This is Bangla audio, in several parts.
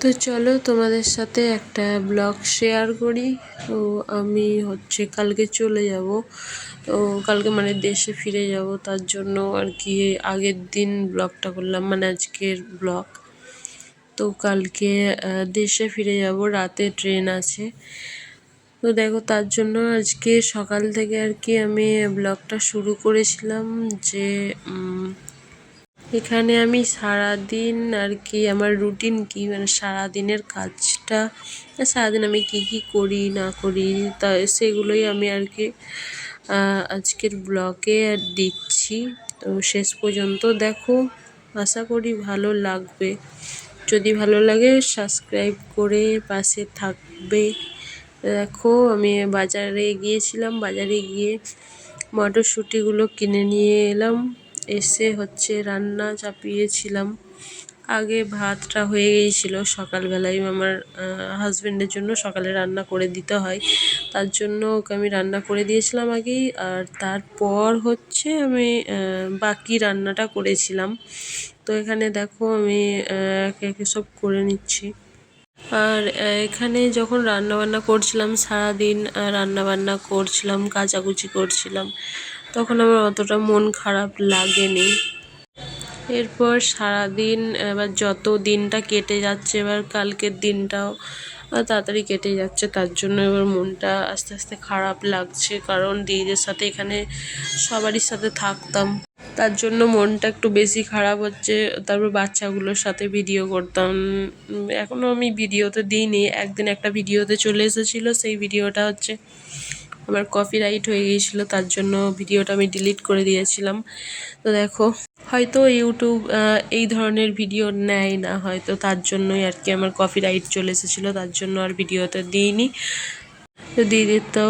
তো চলো তোমাদের সাথে একটা ব্লগ শেয়ার করি। তো আমি কালকে চলে যাব। তো কালকে মানে দেশে ফিরে যাব, তার জন্য আর কি আগের দিন ব্লগটা করলাম, মানে আজকের ব্লগ। তো কালকে দেশে ফিরে যাব, রাতে ট্রেন আছে। তো দেখো, তার জন্য আজকে সকাল থেকে আর কি আমি ব্লগটা শুরু করেছিলাম যে এখানে আমি সারাদিন আর কি আমার রুটিন কি, মানে সারাদিনের কাজটা, সারাদিন আমি কি কি করি না করি, তা সেগুলোই আমি আর কি আজকের ব্লগে দিচ্ছি। তো শেষ পর্যন্ত দেখো, আশা করি ভালো লাগবে। যদি ভালো লাগে সাবস্ক্রাইব করে পাশে থাকবে। দেখো, আমি বাজারে গিয়েছিলাম, বাজারে গিয়ে মটরশুঁটিগুলো কিনে নিয়ে এলাম। এসে রান্না চাপিয়েছিলাম। আগে ভাতটা হয়ে গিয়েছিলো সকালবেলায়, আমার হাজব্যান্ডের জন্য সকালে রান্না করে দিতে হয়, তার জন্য ওকে আমি রান্না করে দিয়েছিলাম আগেই। আর তারপর আমি বাকি রান্নাটা করেছিলাম। তো এখানে দেখো আমি একে একে সব করে নিচ্ছি। আর এখানে যখন রান্নাবান্না করছিলাম, সারাদিন রান্নাবান্না করছিলাম, কাচাকুচি করছিলাম, তখন আমার অতটা মন খারাপ লাগেনি। এরপর সারাদিন এবার যত দিনটা কেটে যাচ্ছে, এবার কালকের দিনটাও তাড়াতাড়ি কেটে যাচ্ছে, তার জন্য এবার মনটা আস্তে আস্তে খারাপ লাগছে। কারণ দিদিদের সাথে এখানে সবারই সাথে থাকতাম, তার জন্য মনটা একটু বেশি খারাপ হচ্ছে। তারপর বাচ্চাগুলোর সাথে ভিডিও করতাম। এখনও আমি ভিডিওতে দিইনি, একদিন একটা ভিডিওতে চলে এসেছিলো, সেই ভিডিওটা আমার কপিরাইট হয়ে গিয়েছিলো, তার জন্য ভিডিওটা আমি ডিলিট করে দিয়েছিলাম। তো দেখো, হয়তো ইউটিউব এই ধরনের ভিডিও নেয় না, হয়তো তার জন্যই আর কি আমার কপিরাইট চলে এসেছিলো, তার জন্য আর ভিডিওতে দিইনি। তো দিদির তো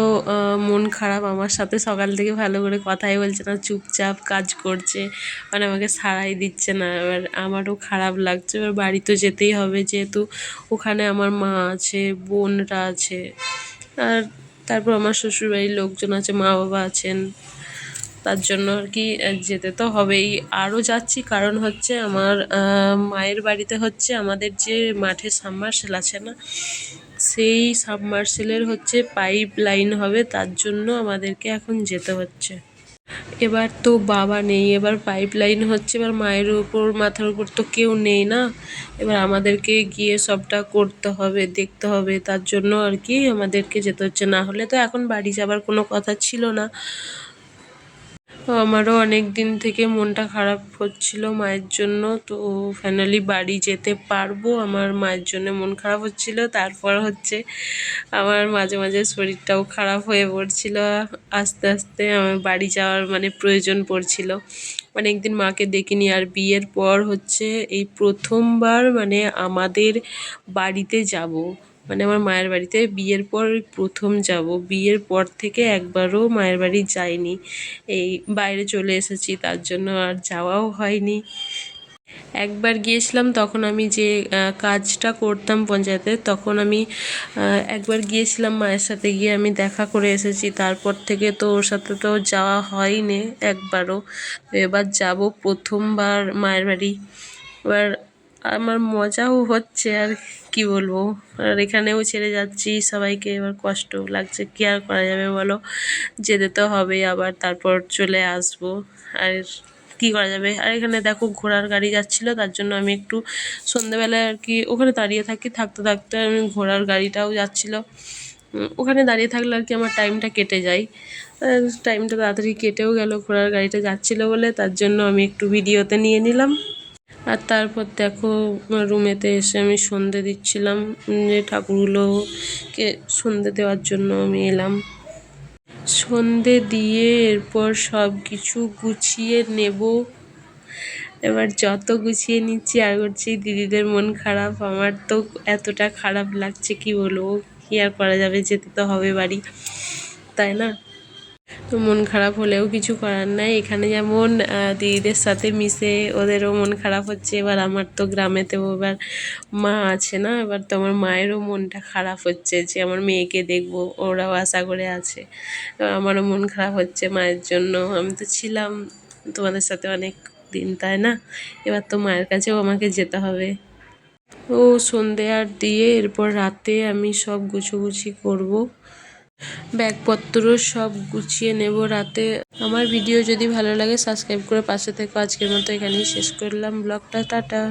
মন খারাপ, আমার সাথে সকাল থেকে ভালো করে কথাই বলছে না, চুপচাপ কাজ করছে, মানে আমাকে সাড়াই দিচ্ছে না। এবার আমারও খারাপ লাগছে। এবার বাড়ি তো যেতেই হবে, যেহেতু ওখানে আমার মা আছে, বোনরা আছে, আর তারপর আমার শ্বশুরবাড়ির লোকজন আছে, মা বাবা আছেন, তার জন্য আর কি যেতে তো হবেই। আরও যাচ্ছি কারণ আমার মায়ের বাড়িতে আমাদের যে মাঠে সাবমার্সেল আছে না, সেই সাবমার্সেলের পাইপ লাইন হবে, তার জন্য আমাদেরকে এখন যেতে হচ্ছে। এবার তো বাবা নেই, এবার পাইপ লাইন এবার মায়ের উপর, মাথার উপর তো কেউ নেই না, এবার আমাদেরকে গিয়ে সবটা করতে হবে, দেখতে হবে, তার জন্য আর কি আমাদেরকে যেতে হচ্ছে। না হলে তো এখন বাড়ি যাবার কোনো কথা ছিল না। আমারও অনেক দিন থেকে মনটা খারাপ হচ্ছিল মায়ের জন্য। তো ফাইনালি বাড়ি যেতে পারবো। আমার মায়ের জন্য মন খারাপ হচ্ছিল, তারপর আমার মাঝে মাঝে শরীরটাও খারাপ হয়ে পড়ছিল। আস্তে আস্তে আমার বাড়ি যাওয়ার মানে প্রয়োজন পড়ছিল। অনেকদিন মাকে দেখিনি। আর বিয়ের পর এই প্রথমবার মানে আমাদের বাড়িতে যাব, মানে আমার মায়ের বাড়িতে বিয়ের পর প্রথম যাব। বিয়ের পর থেকে একবারও মায়ের বাড়ি যাইনি, এই বাইরে চলে এসেছি, তার জন্য আর যাওয়াও হয়নি। একবার গিয়েছিলাম, তখন আমি যে কাজটা করতাম পঞ্চায়েতে, তখন আমি একবার গিয়েছিলাম, মায়ের সাথে গিয়ে আমি দেখা করে এসেছি। তারপর থেকে তো ওর সাথে তো যাওয়া হয়নি একবারও। এবার যাব প্রথমবার মায়ের বাড়ি। এবার আমার মজাও হচ্ছে, আর কি বলবো। আর এখানেও ছেড়ে যাচ্ছি সবাইকে, এবার কষ্ট লাগছে, কি আর করা যাবে বলো, যেতে তো হবে আবার, তারপর চলে আসবো, আর কি করা যাবে। আর এখানে দেখো ঘোড়ার গাড়ি যাচ্ছিলো, তার জন্য আমি একটু সন্ধ্যেবেলায় আর কি ওখানে দাঁড়িয়ে থাকি। থাকতে থাকতে আমি ঘোড়ার গাড়িটাও যাচ্ছিলো, ওখানে দাঁড়িয়ে থাকলে আর কি আমার টাইমটা কেটে যায়। টাইমটা তাড়াতাড়ি কেটেও গেল, ঘোড়ার গাড়িটা যাচ্ছিলো বলে, তার জন্য আমি একটু ভিডিওতে নিয়ে নিলাম। আর তারপর দেখো, রুমেতে এসে আমি সন্ধে দিচ্ছিলাম, যে ঠাকুরগুলোকে সন্ধে দেওয়ার জন্য আমি এলাম। সন্ধে দিয়ে এরপর সব কিছু গুছিয়ে নেব। এবার যত গুছিয়ে নিচ্ছি আর করছি, দিদিদের মন খারাপ, আমার তো এতটা খারাপ লাগছে কি বলবো। কি আর করা যাবে, যেতে তো হবে বাড়ি, তাই না? তো মন খারাপ হলেও কিছু করার নাই। এখানে যেমন দিদিদের সাথে মিশে ওদেরও মন খারাপ হচ্ছে, এবার আমার তো গ্রামেতেও এবার মা আছে না, এবার তো আমার মায়েরও মনটা খারাপ হচ্ছে যে আমার মেয়েকে দেখবো, ওরাও আশা করে আছে। এবার আমারও মন খারাপ হচ্ছে মায়ের জন্য। আমি তো ছিলাম তোমাদের সাথে অনেক দিন, তাই না? এবার তো মায়ের কাছেও আমাকে যেতে হবে। ও সন্ধে আর দিয়ে এরপর রাতে আমি সব গুছোগুছি করব, ব্যাগপত্র সব গুছিয়ে নেব রাতে। আমার ভিডিও যদি ভালো লাগে সাবস্ক্রাইব করে পাশে থেকো। আজকের মতো এখানেই শেষ করলাম ব্লগটা, টাটা।